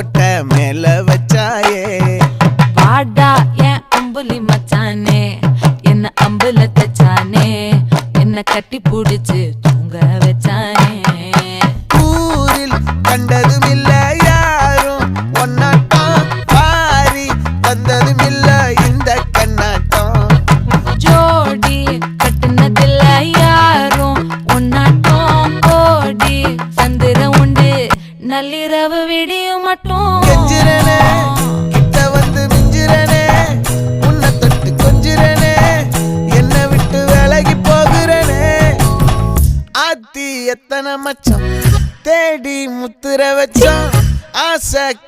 கோட்டை மேல வச்சாயே பாடா என் அம்புலி மச்சானே என்ன அம்புல தச்சானே என்ன கட்டி புடிச்சு தூங்க வச்சானே ஊரில் கண்டதும் இல்ல யாரும் ஒன்னாட்டம் பாரி வந்ததும் இல்ல இந்த கண்ணாட்டம் ஜோடி கட்டுனதில்ல யாரும் ஒன்னாட்டம் கோடி சந்திர உண்டு நள்ளிரவு விடியும் மட்டும் கெஞ்சிரனே கிட்ட வந்து மிஞ்சிரனே உன்னை தொட்டு கொஞ்சிரனே என்னை விட்டு விலகி போகிறனே ஆத்தி எத்தனை மச்சம் தேடி முத்துற வச்சோம் ஆசை